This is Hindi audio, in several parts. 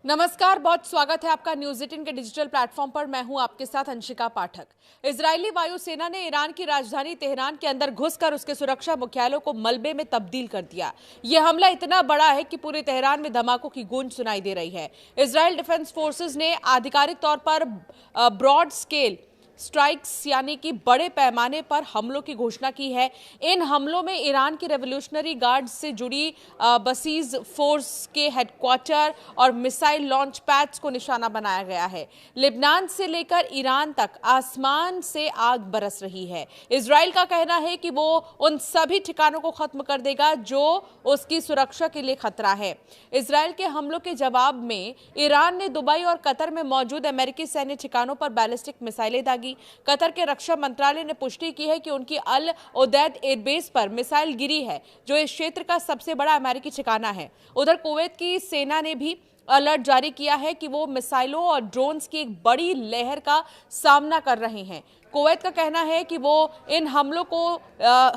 नमस्कार, बहुत स्वागत है आपका न्यूज़ 18 के डिजिटल प्लेटफॉर्म पर। मैं हूं आपके साथ अंशिका पाठक। इजरायली वायुसेना ने ईरान की राजधानी तेहरान के अंदर घुसकर उसके सुरक्षा मुख्यालयों को मलबे में तब्दील कर दिया। यह हमला इतना बड़ा है कि पूरे तेहरान में धमाकों की गूंज सुनाई दे रही है। इजरायल डिफेंस फोर्सेस ने आधिकारिक तौर पर ब्रॉड स्केल स्ट्राइक्स यानी कि बड़े पैमाने पर हमलों की घोषणा की है। इन हमलों में ईरान की रेवोल्यूशनरी गार्ड से जुड़ी बसीज फोर्स के हेडक्वार्टर और मिसाइल लॉन्च पैड्स को निशाना बनाया गया है। लेबनान से लेकर ईरान तक आसमान से आग बरस रही है। इजराइल का कहना है कि वो उन सभी ठिकानों को खत्म कर देगा जो उसकी सुरक्षा के लिए खतरा है। इजराइल के हमलों के जवाब में ईरान ने दुबई और कतर में मौजूद अमेरिकी सैन्य ठिकानों पर बैलिस्टिक मिसाइलें दागी। कतर के रक्षा मंत्रालय ने पुष्टि की है कि उनकी अल उदैद एयरबेस पर मिसाइल गिरी है, जो इस क्षेत्र का सबसे बड़ा अमेरिकी ठिकाना है। उधर कुवैत की सेना ने भी अलर्ट जारी किया है कि वो मिसाइलों और ड्रोन्स की एक बड़ी लहर का सामना कर रहे हैं। कुवैत का कहना है कि वो इन हमलों को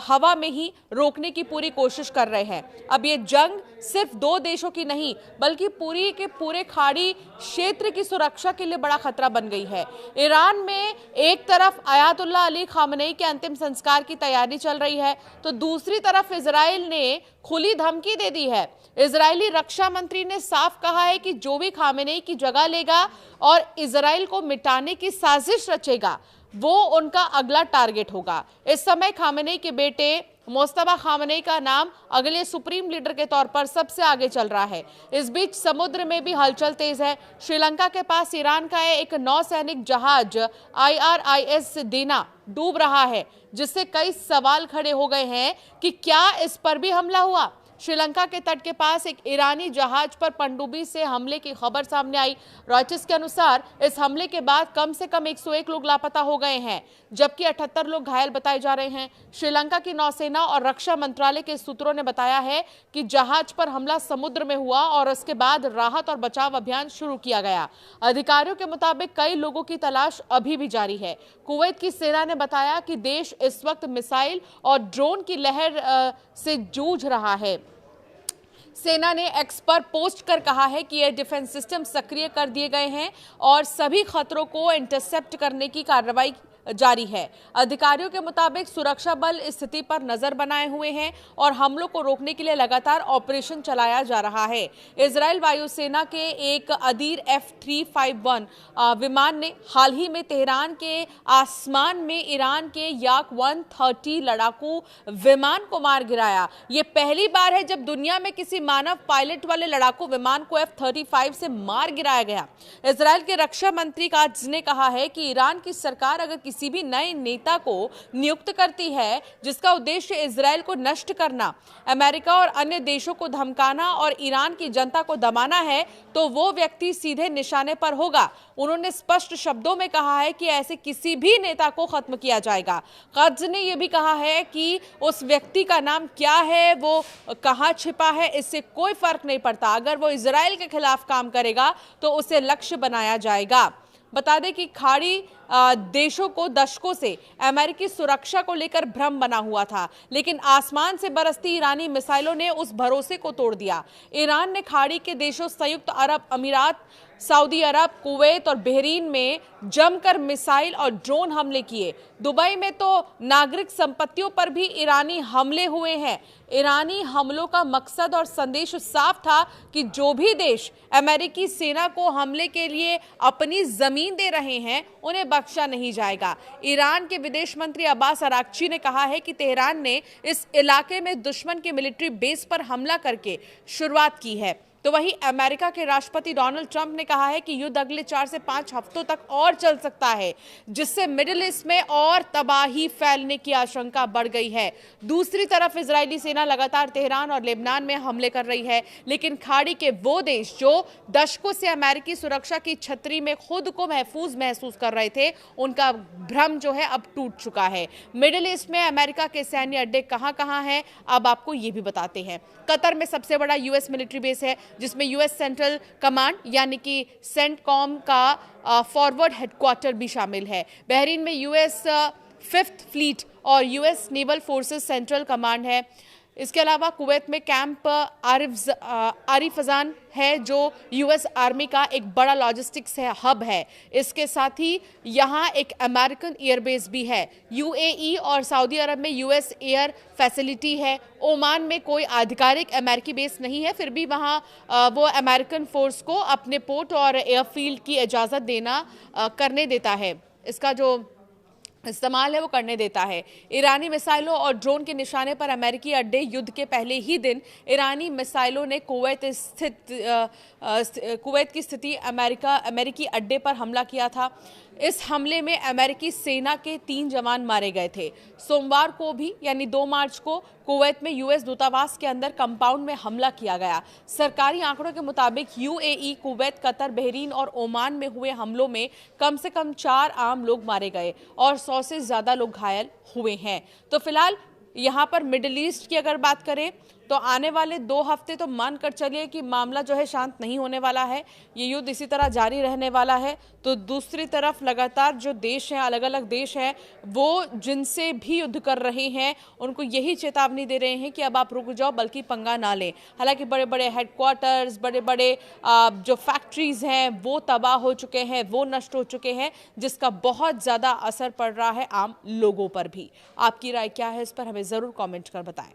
हवा में ही रोकने की पूरी कोशिश कर रहे हैं। अब ये जंग सिर्फ दो देशों की नहीं बल्कि पूरी के पूरे खाड़ी क्षेत्र की सुरक्षा के लिए बड़ा खतरा बन गई है। ईरान में एक तरफ अयातुल्ला अली खामनेई के अंतिम संस्कार की तैयारी चल रही है, तो दूसरी तरफ इजराइल ने खुली धमकी दे दी है। इजरायली रक्षा मंत्री ने साफ कहा है कि जो भी खामेनेई की जगह लेगा और इजराइल को मिटाने की साजिश रचेगा, वो उनका अगला टारगेट होगा। इस समय खामेनेई के बेटे मुस्तफा खामेनेई का नाम अगले सुप्रीम लीडर के तौर पर सबसे आगे चल रहा है। इस बीच समुद्र में भी हलचल तेज है। श्रीलंका के पास ईरान का एक नौसैनिक जहाज IRIS दीना डूब रहा है, जिससे कई सवाल खड़े हो गए हैं कि क्या इस पर भी हमला हुआ। श्रीलंका के तट के पास एक ईरानी जहाज पर पनडुब्बी से हमले की खबर सामने आई। रॉयटर्स के अनुसार इस हमले के बाद कम से कम 101 लोग लापता हो गए हैं, जबकि 78 लोग घायल बताए जा रहे हैं। श्रीलंका की नौसेना और रक्षा मंत्रालय के सूत्रों ने बताया है कि जहाज पर हमला समुद्र में हुआ और उसके बाद राहत और बचाव अभियान शुरू किया गया। अधिकारियों के मुताबिक कई लोगों की तलाश अभी भी जारी है। कुवैत की सेना ने बताया कि देश इस वक्त मिसाइल और ड्रोन की लहर से जूझ रहा है। सेना ने एक्स पर पोस्ट कर कहा है कि एयर डिफेंस सिस्टम सक्रिय कर दिए गए हैं और सभी खतरों को इंटरसेप्ट करने की कार्रवाई जारी है। अधिकारियों के मुताबिक सुरक्षा बल स्थिति पर नजर बनाए हुए हैं और हमलों को रोकने के लिए लगातार ऑपरेशन चलाया जा रहा है। इजरायल वायुसेना के एक अदीर F-351 विमान ने हाल ही में तेहरान के आसमान में ईरान के याक 130 लड़ाकू विमान को मार गिराया। ये पहली बार है जब दुनिया में किसी मानव पायलट वाले लड़ाकू विमान को F-35 से मार गिराया गया। इजरायल के रक्षा मंत्री काज ने कहा है कि ईरान की सरकार अगर किसी भी नए नेता को नियुक्त करती है जिसका उद्देश्य इजरायल को नष्ट करना, अमेरिका और अन्य देशों को धमकाना और ईरान की जनता को दबाना है, तो वो व्यक्ति सीधे निशाने पर होगा। उन्होंने स्पष्ट शब्दों में कहा है कि ऐसे किसी भी नेता को खत्म किया जाएगा। काज ने यह भी कहा है कि उस व्यक्ति का नाम क्या है, वो कहां छिपा है, इससे कोई फर्क नहीं पड़ता। अगर वो इजरायल के खिलाफ काम करेगा तो उसे लक्ष्य बनाया जाएगा। बता दें कि खाड़ी देशों को दशकों से अमेरिकी सुरक्षा को लेकर भ्रम बना हुआ था, लेकिन आसमान से बरसती ईरानी मिसाइलों ने उस भरोसे को तोड़ दिया। ईरान ने खाड़ी के देशों संयुक्त अरब अमीरात, सऊदी अरब, कुवैत और बहरीन में जमकर मिसाइल और ड्रोन हमले किए। दुबई में तो नागरिक संपत्तियों पर भी ईरानी हमले हुए हैं। ईरानी हमलों का मकसद और संदेश साफ था कि जो भी देश अमेरिकी सेना को हमले के लिए अपनी जमीन दे रहे हैं, उन्हें बख्शा नहीं जाएगा। ईरान के विदेश मंत्री अब्बास अराक्ची ने कहा है कि तेहरान ने इस इलाके में दुश्मन के मिलिट्री बेस पर हमला करके शुरुआत की है। तो वहीं अमेरिका के राष्ट्रपति डोनाल्ड ट्रंप ने कहा है कि युद्ध अगले 4 से 5 हफ्तों तक और चल सकता है, जिससे मिडिल ईस्ट में और तबाही फैलने की आशंका बढ़ गई है। दूसरी तरफ इजरायली सेना लगातार तेहरान और लेबनान में हमले कर रही है, लेकिन खाड़ी के वो देश जो दशकों से अमेरिकी सुरक्षा की छतरी में खुद को महफूज महसूस कर रहे थे, उनका भ्रम जो है अब टूट चुका है। मिडिल ईस्ट में अमेरिका के सैन्य अड्डे कहां हैं, अब आपको ये भी बताते हैं। कतर में सबसे बड़ा यूएस मिलिट्री बेस है, जिसमें यूएस सेंट्रल कमांड यानी कि सेंटकॉम का फॉरवर्ड हेडक्वार्टर भी शामिल है। बहरीन में यूएस 5th फ्लीट और US naval forces central command है। इसके अलावा कुवैत में कैंप आरिफजान है जो यूएस आर्मी का एक बड़ा लॉजिस्टिक्स हब है। इसके साथ ही यहाँ एक अमेरिकन एयरबेस भी है। यूएई और सऊदी अरब में यूएस एयर फैसिलिटी है। ओमान में कोई आधिकारिक अमेरिकी बेस नहीं है, फिर भी वहाँ वो अमेरिकन फोर्स को अपने पोर्ट और एयरफील्ड की इजाज़त देना करने देता है, इसका जो इस्तेमाल है वो करने देता है। ईरानी मिसाइलों और ड्रोन के निशाने पर अमेरिकी अड्डे। युद्ध के पहले ही दिन ईरानी मिसाइलों ने कुवैत की स्थिति अमेरिकी अड्डे पर हमला किया था। इस हमले में अमेरिकी सेना के 3 जवान मारे गए थे। सोमवार को भी यानी 2 मार्च को कुवैत में यूएस दूतावास के अंदर कंपाउंड में हमला किया गया। सरकारी आंकड़ों के मुताबिक यूएई, कुवैत, कतर, बहरीन और ओमान में हुए हमलों में कम से कम 4 आम लोग मारे गए और 100 से ज्यादा लोग घायल हुए हैं। तो फिलहाल यहाँ पर मिडिल ईस्ट की अगर बात करें तो आने वाले 2 हफ्ते तो मान कर चलिए कि मामला जो है शांत नहीं होने वाला है। ये युद्ध इसी तरह जारी रहने वाला है। तो दूसरी तरफ लगातार जो देश हैं, अलग अलग देश हैं, वो जिनसे भी युद्ध कर रहे हैं उनको यही चेतावनी दे रहे हैं कि अब आप रुक जाओ, बल्कि पंगा ना लें। हालांकि बड़े बड़े हेडक्वार्टर्स, बड़े बड़े जो फैक्ट्रीज हैं वो तबाह हो चुके हैं, वो नष्ट हो चुके हैं, जिसका बहुत ज़्यादा असर पड़ रहा है आम लोगों पर भी। आपकी राय क्या है इस पर हमें ज़रूर कॉमेंट कर बताएं।